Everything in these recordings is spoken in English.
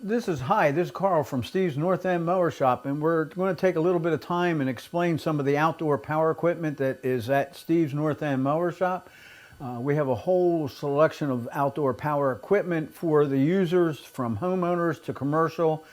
This is Carl from Steve's North End Mower Shop, and we're going to take a little bit of time and explain some of the outdoor power equipment that is at Steve's North End Mower Shop. We have a whole selection of outdoor power equipment for the users, from homeowners to commercial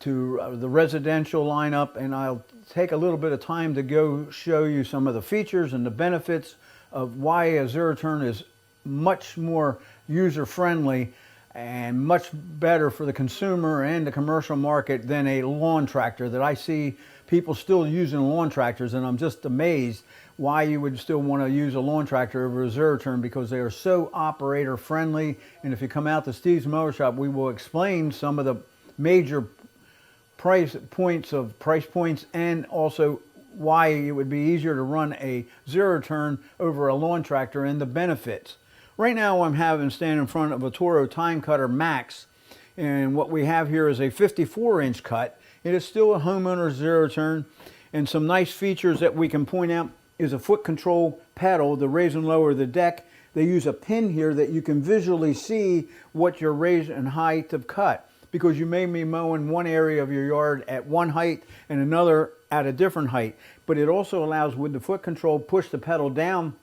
to the residential lineup, and I'll take a little bit of time to go show you some of the features and the benefits of why a zero turn is much more user friendly and much better for the consumer and the commercial market than a lawn tractor that I see people still using lawn tractors, and I'm just amazed why you would still want to use a lawn tractor over a zero turn, because they are so operator friendly. And if you come out to Steve's Mower Shop, we will explain some of the major price points and also why it would be easier to run a zero turn over a lawn tractor and the benefits. Right now I'm standing in front of a Toro Time Cutter Max, and what we have here is a 54-inch cut. It is still a homeowner zero turn, and some nice features that we can point out is a foot control pedal to raise and lower the deck. They use a pin here that you can visually see what your raise and height of cut, because you may be mowing one area of your yard at one height and another at a different height. But it also allows, with the foot control, push the pedal down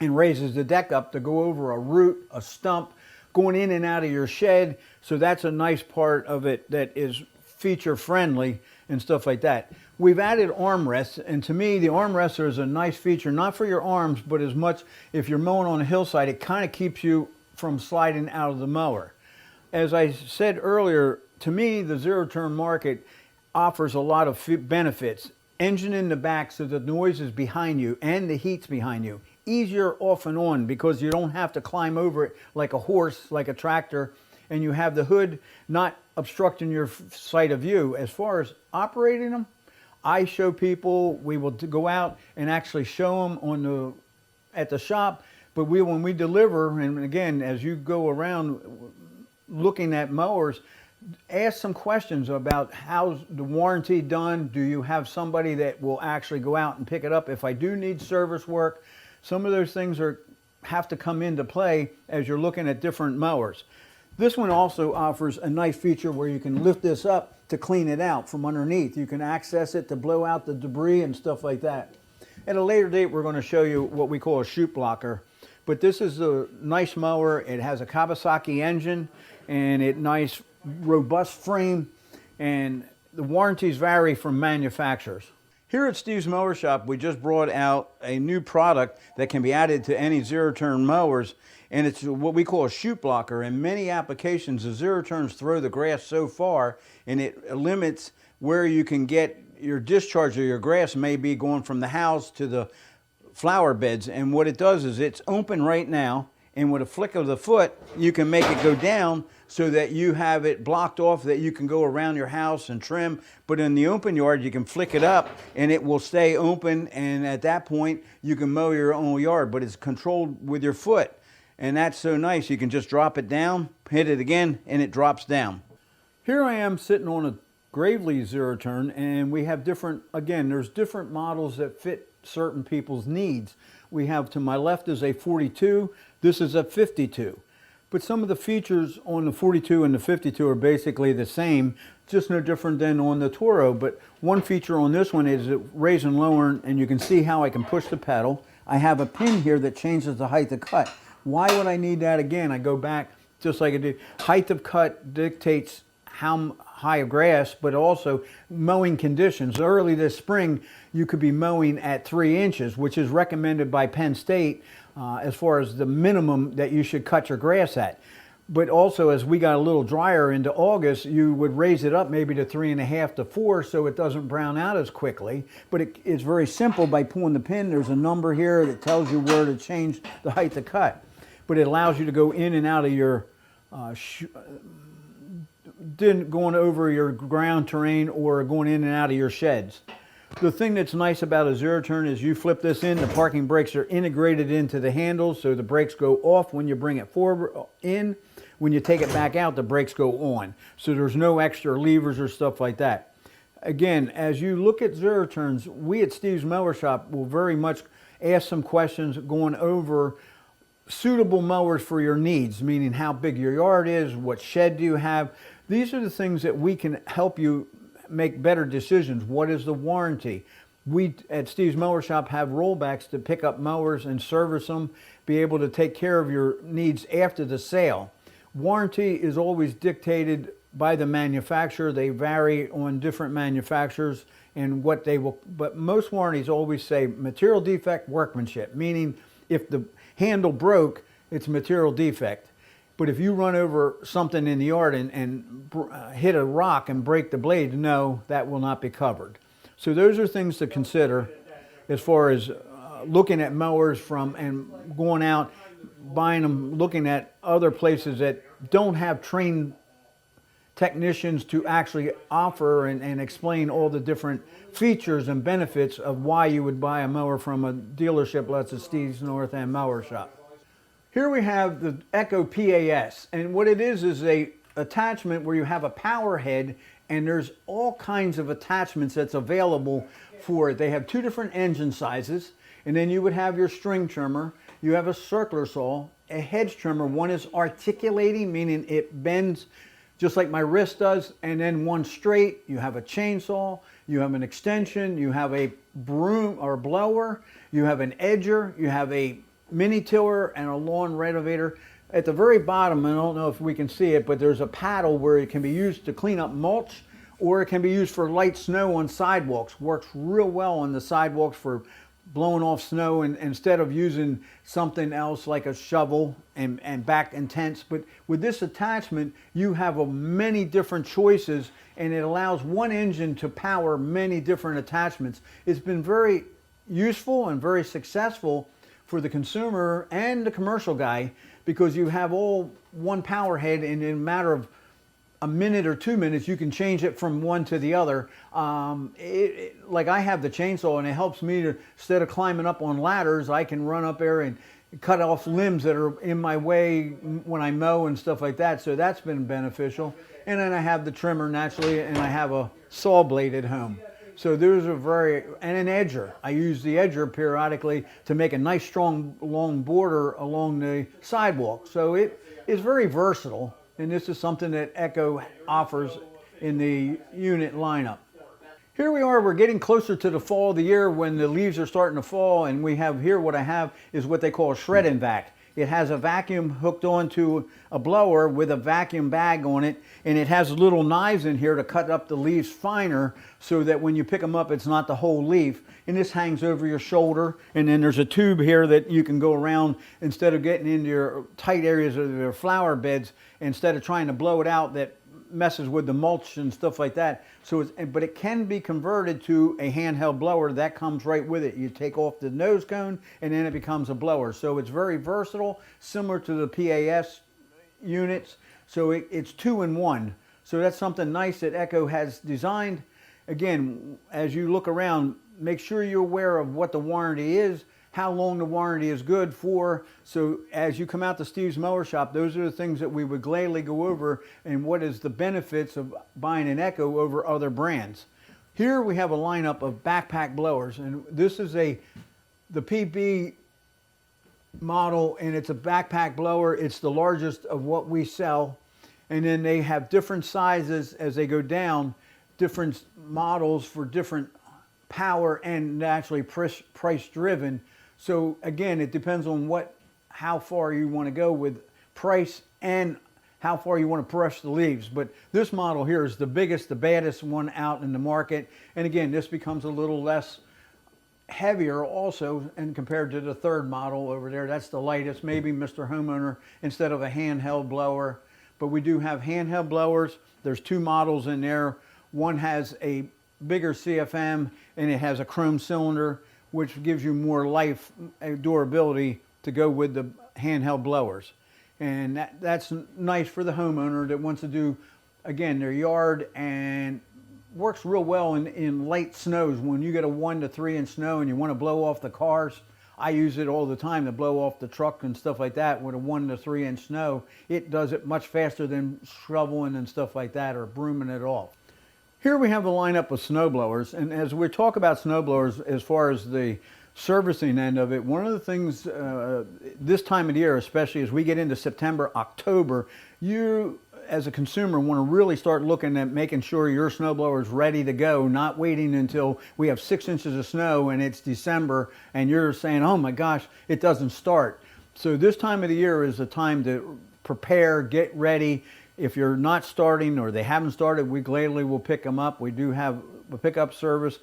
and raises the deck up to go over a root, a stump, going in and out of your shed. So that's a nice part of it that is feature friendly and stuff like that. We've added armrests, and to me the armrest is a nice feature, not for your arms, but as much if you're mowing on a hillside, it kind of keeps you from sliding out of the mower. As I said earlier, to me the zero turn market offers a lot of benefits. Engine in the back so the noise is behind you and the heat's behind you. Easier off and on because you don't have to climb over it like a horse, like a tractor, and you have the hood not obstructing your sight of view. As far as operating them, I show people, we will go out and actually show them at the shop, but when we deliver, and again, as you go around looking at mowers, ask some questions about how's the warranty done. Do you have somebody that will actually go out and pick it up if I do need service work? Some of those things have to come into play as you're looking at different mowers. This one also offers a nice feature where you can lift this up to clean it out from underneath. You can access it to blow out the debris and stuff like that. At a later date, we're going to show you what we call a chute blocker. But this is a nice mower. It has a Kawasaki engine and a nice robust frame, and the warranties vary from manufacturers. Here at Steve's Mower Shop, we just brought out a new product that can be added to any zero-turn mowers, and it's what we call a chute blocker. In many applications, the zero-turns throw the grass so far, and it limits where you can get your discharge of your grass. May be going from the house to the flower beds, and what it does is it's open right now, and with a flick of the foot, you can make it go down so that you have it blocked off, that you can go around your house and trim. But in the open yard, you can flick it up and it will stay open, and at that point, you can mow your own yard, but it's controlled with your foot. And that's so nice. You can just drop it down, hit it again, and it drops down. Here I am sitting on a Gravely zero turn, and we have there's different models that fit certain people's needs. We have, to my left is a 42, this is a 52. But some of the features on the 42 and the 52 are basically the same, just no different than on the Toro. But one feature on this one is it raise and lower, and you can see how I can push the pedal. I have a pin here that changes the height of cut. Why would I need that? Again, I go back just like I did. Height of cut dictates how high of grass, but also mowing conditions. Early this spring, you could be mowing at 3 inches, which is recommended by Penn State as far as the minimum that you should cut your grass at. But also, as we got a little drier into August, you would raise it up maybe to 3.5 to 4 so it doesn't brown out as quickly. But it's very simple. By pulling the pin, there's a number here that tells you where to change the height of cut. But it allows you to go in and out of your going over your ground terrain or going in and out of your sheds. The thing that's nice about a zero turn is you flip this in, the parking brakes are integrated into the handles, so the brakes go off when you bring it forward in. When you take it back out, the brakes go on. So there's no extra levers or stuff like that. Again, as you look at zero turns, we at Steve's Mower Shop will very much ask some questions going over suitable mowers for your needs, meaning how big your yard is, what shed do you have. These are the things that we can help you make better decisions. What is the warranty? We at Steve's Mower Shop have rollbacks to pick up mowers and service them, be able to take care of your needs after the sale. Warranty is always dictated by the manufacturer. They vary on different manufacturers and what they will, but most warranties always say material defect, workmanship, meaning if the handle broke, it's a material defect. But if you run over something in the yard and hit a rock and break the blade, no, that will not be covered. So those are things to consider as far as looking at mowers and going out, buying them, looking at other places that don't have trained technicians to actually offer and explain all the different features and benefits of why you would buy a mower from a dealership, let's say Steve's North End Mower Shop. Here we have the Echo PAS, and what it is a attachment where you have a power head, and there's all kinds of attachments that's available for it. They have two different engine sizes, and then you would have your string trimmer, you have a circular saw, a hedge trimmer. One is articulating, meaning it bends just like my wrist does, and then one straight. You have a chainsaw, you have an extension, you have a broom or blower, you have an edger, you have a mini tiller and a lawn renovator. At the very bottom, I don't know if we can see it, but there's a paddle where it can be used to clean up mulch, or it can be used for light snow on sidewalks. Works real well on the sidewalks for blowing off snow, and instead of using something else like a shovel and back intense. But with this attachment, you have many different choices, and it allows one engine to power many different attachments. It's been very useful and very successful for the consumer and the commercial guy, because you have all one power head, and in a matter of a minute or 2 minutes, you can change it from one to the other. Like I have the chainsaw, and it helps me to, instead of climbing up on ladders, I can run up there and cut off limbs that are in my way when I mow and stuff like that. So that's been beneficial. And then I have the trimmer naturally, and I have a saw blade at home. So there's and an edger. I use the edger periodically to make a nice strong long border along the sidewalk. So it is very versatile, and this is something that Echo offers in the unit lineup. Here we are, we're getting closer to the fall of the year when the leaves are starting to fall, and we have here, what I have is what they call a shred and vac. It has a vacuum hooked onto a blower with a vacuum bag on it, and it has little knives in here to cut up the leaves finer so that when you pick them up, it's not the whole leaf. And this hangs over your shoulder, and then there's a tube here that you can go around instead of getting into your tight areas of your flower beds, instead of trying to blow it out that messes with the mulch and stuff like that. So but it can be converted to a handheld blower that comes right with it. You take off the nose cone, and then it becomes a blower. So it's very versatile, similar to the PAS units. So it's 2-in-1. So that's something nice that Echo has designed. Again, as you look around, make sure you're aware of what the warranty is, how long the warranty is good for. So as you come out to Steve's Mower Shop, those are the things that we would gladly go over, and what is the benefits of buying an Echo over other brands. Here we have a lineup of backpack blowers, and this is the PB model, and it's a backpack blower. It's the largest of what we sell, and then they have different sizes as they go down, different models for different power and actually price driven. So again, it depends on how far you want to go with price and how far you want to brush the leaves. But this model here is the biggest, the baddest one out in the market. And again, this becomes a little less heavier also, and compared to the third model over there, that's the lightest. Maybe Mr. Homeowner, instead of a handheld blower. But we do have handheld blowers. There's two models in there. One has a bigger CFM, and it has a chrome cylinder, which gives you more life durability to go with the handheld blowers. And that's nice for the homeowner that wants to do, again, their yard, and works real well in light snows. When you get a 1 to 3 inch snow and you want to blow off the cars, I use it all the time to blow off the truck and stuff like that. With a 1 to 3 inch snow, it does it much faster than shoveling and stuff like that, or brooming it off. Here we have a lineup of snow blowers, and as we talk about snow blowers as far as the servicing end of it, one of the things this time of the year, especially as we get into September, October, as a consumer, want to really start looking at making sure your snowblower is ready to go, not waiting until we have 6 inches of snow and it's December and you're saying, oh my gosh, it doesn't start. So this time of the year is the time to prepare, get ready. If you're not starting or they haven't started, we gladly will pick them up. We do have a pickup service.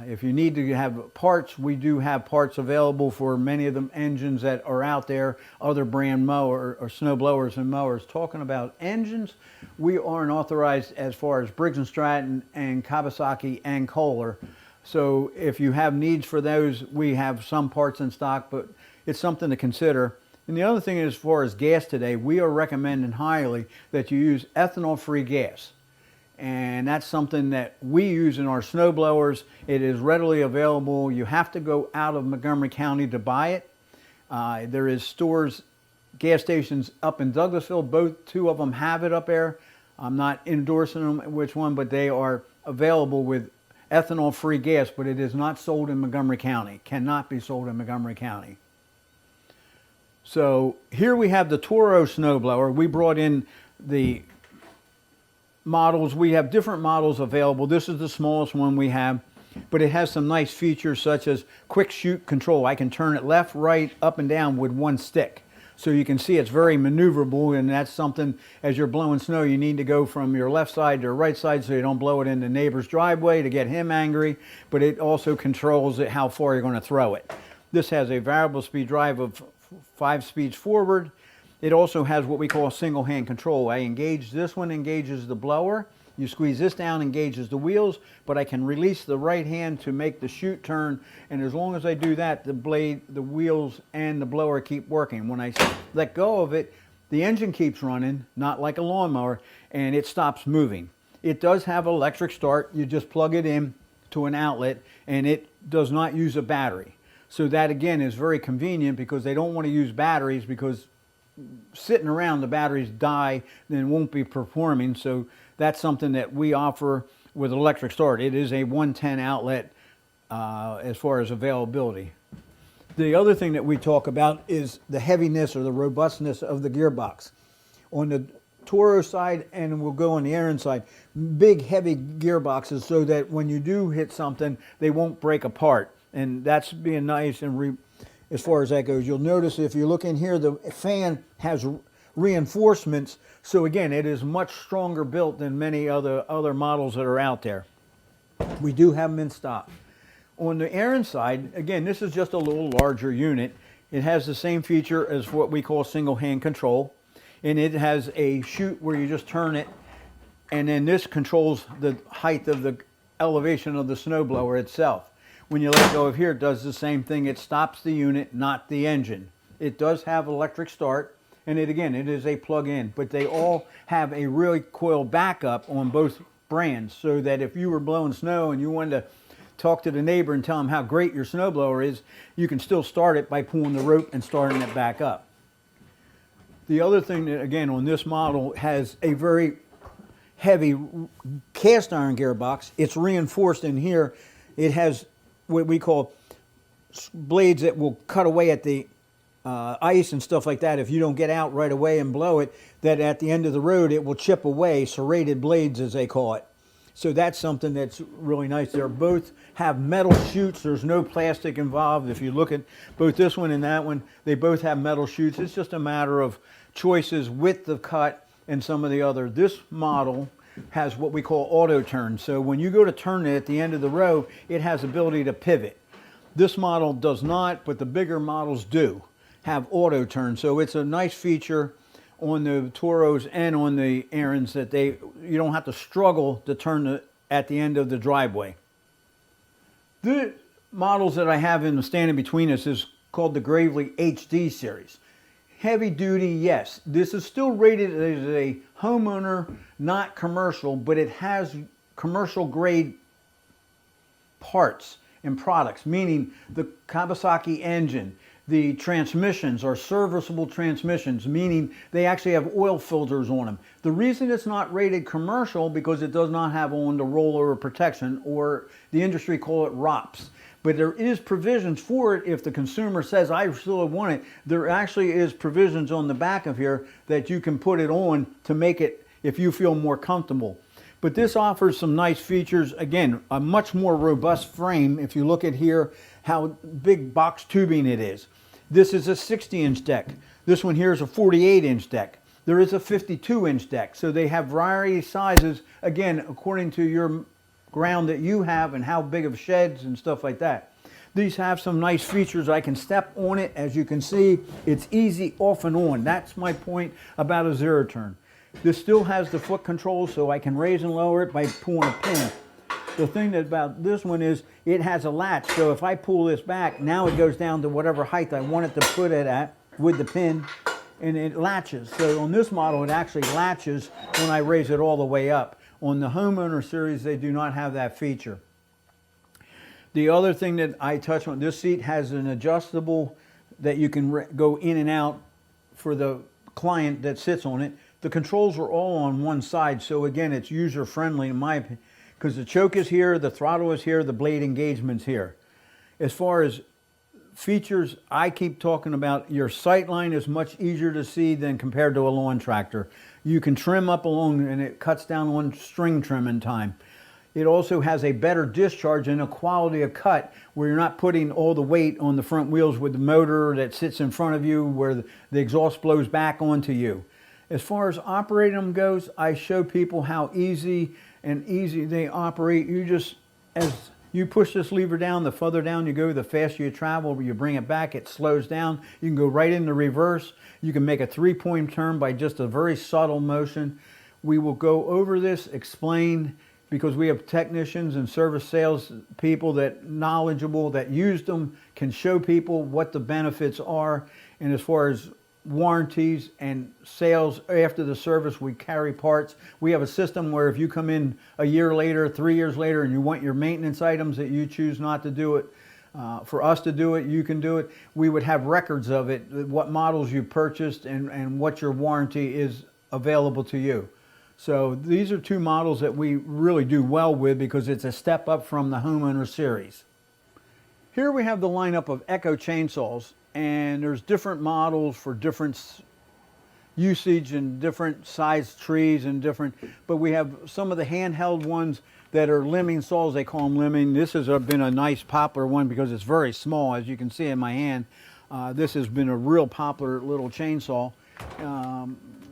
If you need to have parts, we do have parts available for many of the engines that are out there, other brand mower or snow blowers and mowers. Talking about engines, we aren't authorized as far as Briggs & Stratton and Kawasaki and Kohler. So if you have needs for those, we have some parts in stock, but it's something to consider. And the other thing is, as far as gas today, we are recommending highly that you use ethanol-free gas. And that's something that we use in our snow blowers. It is readily available. You have to go out of Montgomery County to buy it. There is stores, gas stations up in Douglasville. Two of them have it up there. I'm not endorsing them which one, but they are available with ethanol-free gas, but it is not sold in Montgomery County. Cannot be sold in Montgomery County. So here we have the Toro snowblower. We brought in the models. We have different models available. This is the smallest one we have, but it has some nice features such as quick shoot control. I can turn it left, right, up and down with one stick. So you can see it's very maneuverable, and that's something as you're blowing snow, you need to go from your left side to your right side so you don't blow it in the neighbor's driveway to get him angry, but it also controls it how far you're going to throw it. This has a variable speed drive of 5 speeds forward. It also has what we call single hand control. I engage this one, engages the blower. You squeeze this down, engages the wheels, but I can release the right hand to make the chute turn. And as long as I do that, the blade, the wheels, and the blower keep working. When I let go of it, the engine keeps running, not like a lawnmower, and it stops moving. It does have electric start. You just plug it in to an outlet, and it does not use a battery. So that again is very convenient because they don't want to use batteries, because sitting around the batteries die, then won't be performing. So that's something that we offer with electric start. It is a 110 outlet as far as availability. The other thing that we talk about is the heaviness or the robustness of the gearbox. On the Toro side, and we'll go on the Aaron side, big heavy gearboxes so that when you do hit something, they won't break apart. And that's being nice. And as far as that goes, you'll notice if you look in here, the fan has reinforcements. So again, it is much stronger built than many other models that are out there. We do have them in stock. On the Aaron side, again, this is just a little larger unit. It has the same feature as what we call single hand control. And it has a chute where you just turn it. And then this controls the height of the elevation of the snowblower itself. When you let go of here, it does the same thing. It stops the unit, not the engine. It does have electric start, and it is a plug-in, but they all have a really coil backup on both brands, so that if you were blowing snow and you wanted to talk to the neighbor and tell them how great your snowblower is, you can still start it by pulling the rope and starting it back up. The other thing that, again, on this model has a very heavy cast iron gearbox. It's reinforced in here. It has what we call blades that will cut away at the ice and stuff like that. If you don't get out right away and blow it, that at the end of the road it will chip away, serrated blades as they call it. So that's something that's really nice. They both have metal chutes. There's no plastic involved. If you look at both this one and that one, they both have metal chutes. It's just a matter of choices with the cut and some of the other. This model has what we call auto turn. So when you go to turn it at the end of the row, it has ability to pivot. This model does not, but the bigger models do have auto turn. So it's a nice feature on the Toros and on the Aarons that you don't have to struggle to turn at the end of the driveway. The models that I have in the standing between us is called the Gravely HD series. Heavy duty, yes. This is still rated as a homeowner, not commercial, but it has commercial grade parts and products, meaning the Kawasaki engine. The transmissions are serviceable transmissions, meaning they actually have oil filters on them. The reason it's not rated commercial because it does not have on the rollover protection, or the industry call it ROPS. But there is provisions for it if the consumer says, I still want it. There actually is provisions on the back of here that you can put it on to make it if you feel more comfortable. But this offers some nice features. Again, a much more robust frame. If you look at here, how big box tubing it is. This is a 60-inch deck. This one here is a 48-inch deck. There is a 52-inch deck. So they have variety sizes, again, according to your ground that you have and how big of sheds and stuff like that. These have some nice features. I can step on it. As you can see, it's easy off and on. That's my point about a zero turn. This still has the foot control, so I can raise and lower it by pulling a pin. The thing about this one is it has a latch, so if I pull this back, now it goes down to whatever height I want it to put it at with the pin, and it latches. So on this model, it actually latches when I raise it all the way up. On the Homeowner series, they do not have that feature. The other thing that I touched on, this seat has an adjustable that you can go in and out for the client that sits on it. The controls are all on one side, so again, it's user-friendly in my opinion, because the choke is here, the throttle is here, the blade engagement's here. As far as features, I keep talking about your sight line is much easier to see than compared to a lawn tractor. You can trim up along, and it cuts down on string trimming time. It also has a better discharge and a quality of cut where you're not putting all the weight on the front wheels with the motor that sits in front of you where the exhaust blows back onto you. As far as operating them goes, I show people how easy they operate. You just, as you push this lever down, the further down you go, the faster you travel. You bring it back, it slows down. You can go right into reverse. You can make a 3-point turn by just a very subtle motion. We will go over this, explain, because we have technicians and service sales people that knowledgeable that use them, can show people what the benefits are. And as far as warranties and sales after the service, we carry parts. We have a system where if you come in a year later, 3 years later, and you want your maintenance items that you choose not to do it, for us to do it, you can do it. We would have records of it, what models you purchased and what your warranty is available to you. So these are two models that we really do well with because it's a step up from the Homeowner series. Here we have the lineup of Echo chainsaws, and there's different models for different usage and different size trees and different, but we have some of the handheld ones that are limbing saws. They call them limbing. This has been a nice popular one because it's very small, as you can see in my hand. This has been a real popular little chainsaw.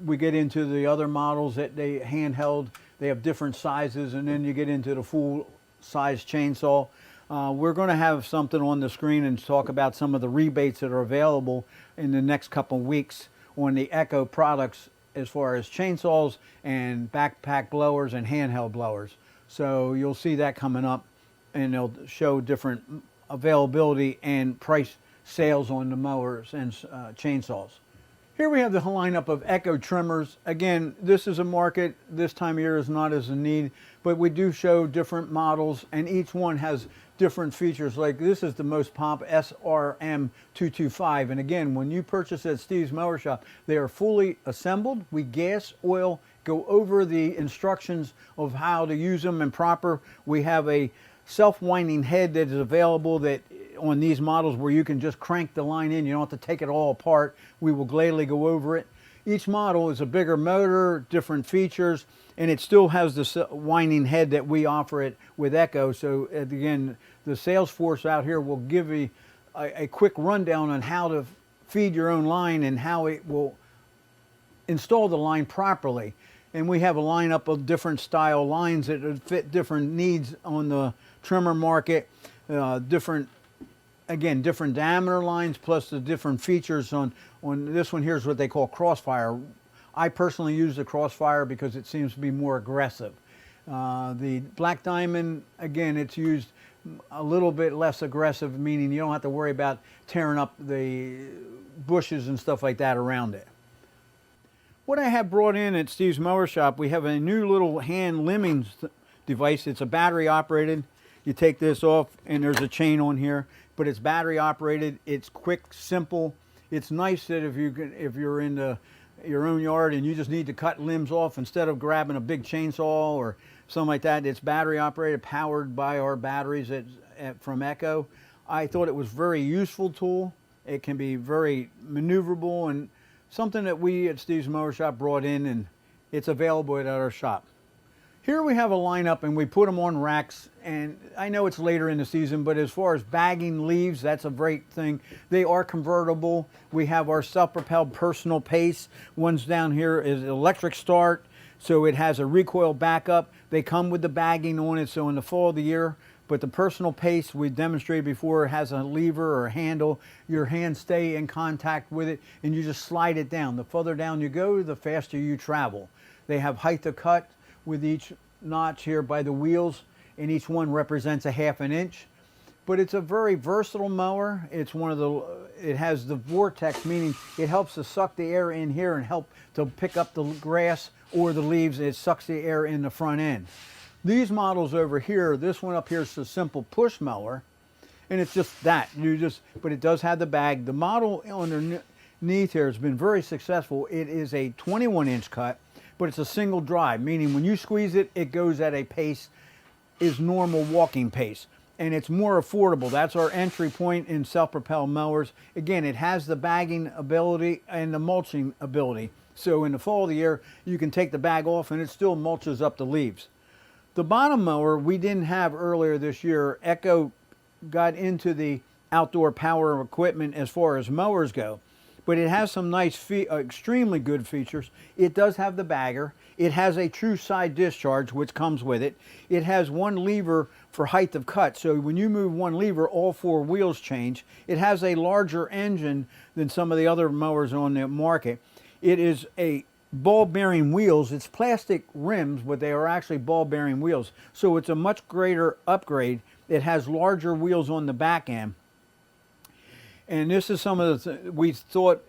We get into the other models that they handheld. They have different sizes, and then you get into the full size chainsaw. We're going to have something on the screen and talk about some of the rebates that are available in the next couple of weeks on the Echo products as far as chainsaws and backpack blowers and handheld blowers. So you'll see that coming up, and they'll show different availability and price sales on the mowers and chainsaws. Here we have the lineup of Echo trimmers. Again, this is a market, this time of year is not as a need, but we do show different models, and each one has different features. Like this is the most popular SRM225, and again, when you purchase at Steve's Mower Shop, they are fully assembled. We gas, oil, go over the instructions of how to use them and proper. We have a self-winding head that is available that on these models where you can just crank the line in. You don't have to take it all apart. We will gladly go over it. Each model is a bigger motor, different features, and it still has the winding head that we offer it with Echo. So again, the sales force out here will give you a quick rundown on how to feed your own line and how it will install the line properly. And we have a lineup of different style lines that fit different needs on the trimmer market, different diameter lines, plus the different features on this one. Here's what they call Crossfire. I personally use the Crossfire because it seems to be more aggressive. The Black Diamond, again, it's used a little bit less aggressive, meaning you don't have to worry about tearing up the bushes and stuff like that around it. What I have brought in at Steve's Mower Shop, we have a new little hand limbing device. It's a battery operated. You take this off and there's a chain on here, but it's battery operated. It's quick, simple. It's nice that if you're in your own yard and you just need to cut limbs off, instead of grabbing a big chainsaw or something like that, it's battery operated, powered by our batteries from Echo. I thought it was a very useful tool. It can be very maneuverable and something that we at Steve's Mower Shop brought in, and It's available at our shop. Here we have a lineup and we put them on racks, and I know it's later in the season, but as far as bagging leaves, that's a great thing. They are convertible. We have our self-propelled personal pace. One's down here is electric start, so it has a recoil backup. They come with the bagging on it, so in the fall of the year, but the personal pace we demonstrated before, it has a lever or a handle. Your hands stay in contact with it and you just slide it down. The further down you go, the faster you travel. They have height of cut with each notch here by the wheels, and each one represents a ½ inch. But it's a very versatile mower. It's it has the vortex, meaning it helps to suck the air in here and help to pick up the grass or the leaves. It sucks the air in the front end. These models over here, this one up here is a simple push mower, and it's just that. But it does have the bag. The model underneath here has been very successful. It is a 21-inch cut, but it's a single drive, meaning when you squeeze it, it goes at a pace is normal walking pace, and it's more affordable. That's our entry point in self-propelled mowers. Again, it has the bagging ability and the mulching ability. So in the fall of the year, you can take the bag off and it still mulches up the leaves. The bottom mower we didn't have earlier this year. Echo got into the outdoor power equipment as far as mowers go, but it has some nice, extremely good features. It does have the bagger. It has a true side discharge, which comes with it. It has one lever for height of cut, so when you move one lever, all 4 wheels change. It has a larger engine than some of the other mowers on the market. It is a ball bearing wheels. It's plastic rims, but they are actually ball bearing wheels. So it's a much greater upgrade. It has larger wheels on the back end. And this is some of the we thought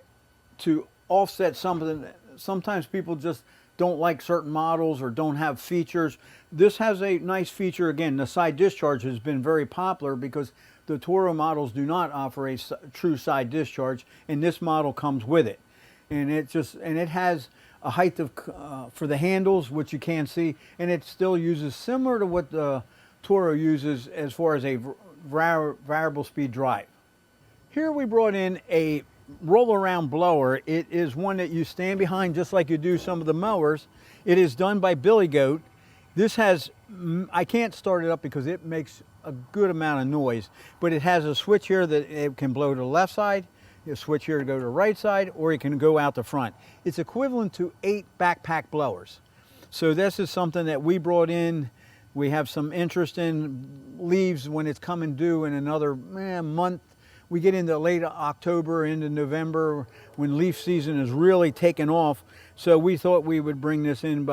to offset some of the, sometimes people just don't like certain models or don't have features. This has a nice feature. Again, the side discharge has been very popular because the Toro models do not offer a true side discharge, and this model comes with it. And it has a height of for the handles, which you can see, and it still uses similar to what the Toro uses as far as a variable speed drive. Here we brought in a roll around blower. It is one that you stand behind just like you do some of the mowers. It is done by Billy Goat. This has, I can't start it up because it makes a good amount of noise, but it has a switch here that it can blow to the left side, a switch here to go to the right side, or it can go out the front. It's equivalent to 8 backpack blowers. So this is something that we brought in. We have some interest in leaves when it's coming due in another month. We get into late October, into November, when leaf season is really taking off. So we thought we would bring this in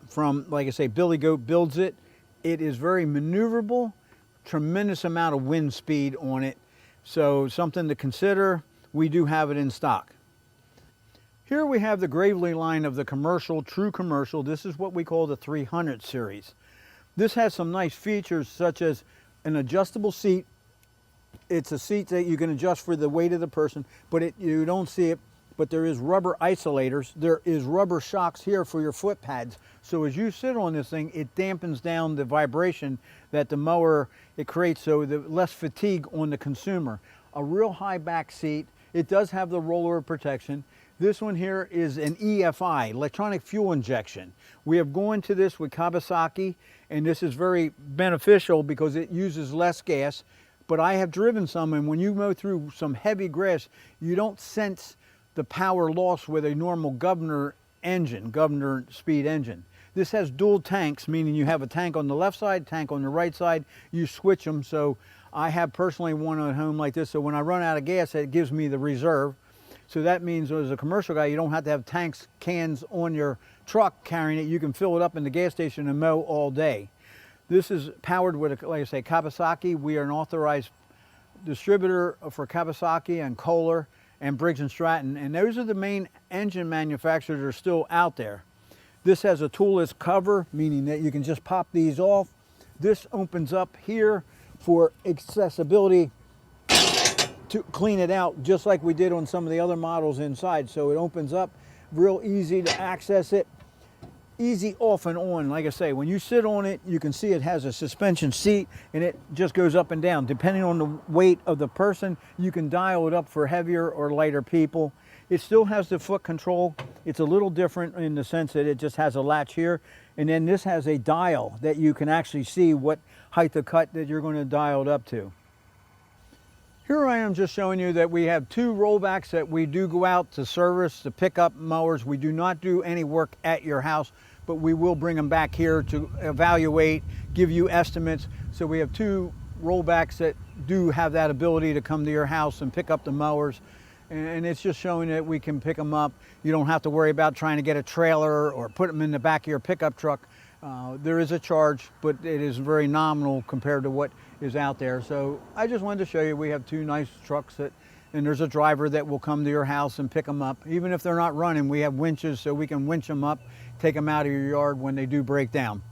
from, like I say, Billy Goat builds it. It is very maneuverable, tremendous amount of wind speed on it. So something to consider. We do have it in stock. Here we have the Gravely line of the commercial, true commercial. This is what we call the 300 series. This has some nice features such as an adjustable seat. It's a seat that you can adjust for the weight of the person, but you don't see it, but there is rubber isolators. There is rubber shocks here for your foot pads. So as you sit on this thing, it dampens down the vibration that the mower, it creates, so the less fatigue on the consumer. A real high back seat. It does have the roller protection. This one here is an EFI, electronic fuel injection. We have gone to this with Kawasaki, and this is very beneficial because it uses less gas. But I have driven some, and when you mow through some heavy grass, you don't sense the power loss with a normal governor speed engine. This has dual tanks, meaning you have a tank on the left side, tank on the right side. You switch them. So I have personally one at home like this, so when I run out of gas, it gives me the reserve. So that means as a commercial guy, you don't have to have cans on your truck carrying it. You can fill it up in the gas station and mow all day. This is powered with, like I say, Kawasaki. We are an authorized distributor for Kawasaki and Kohler and Briggs & Stratton, and those are the main engine manufacturers that are still out there. This has a toolless cover, meaning that you can just pop these off. This opens up here for accessibility to clean it out, just like we did on some of the other models inside. So it opens up, real easy to access it. Easy off and on. Like I say, when you sit on it, you can see it has a suspension seat and it just goes up and down. Depending on the weight of the person, you can dial it up for heavier or lighter people. It still has the foot control. It's a little different in the sense that it just has a latch here, and then this has a dial that you can actually see what height of cut that you're going to dial it up to. Here I am just showing you that we have 2 rollbacks that we do go out to service, to pick up mowers. We do not do any work at your house, but we will bring them back here to evaluate, give you estimates. So we have 2 rollbacks that do have that ability to come to your house and pick up the mowers. And it's just showing that we can pick them up. You don't have to worry about trying to get a trailer or put them in the back of your pickup truck. There is a charge, but it is very nominal compared to what is out there. So I just wanted to show you we have 2 nice trucks and there's a driver that will come to your house and pick them up. Even if they're not running, we have winches so we can winch them up, take them out of your yard when they do break down.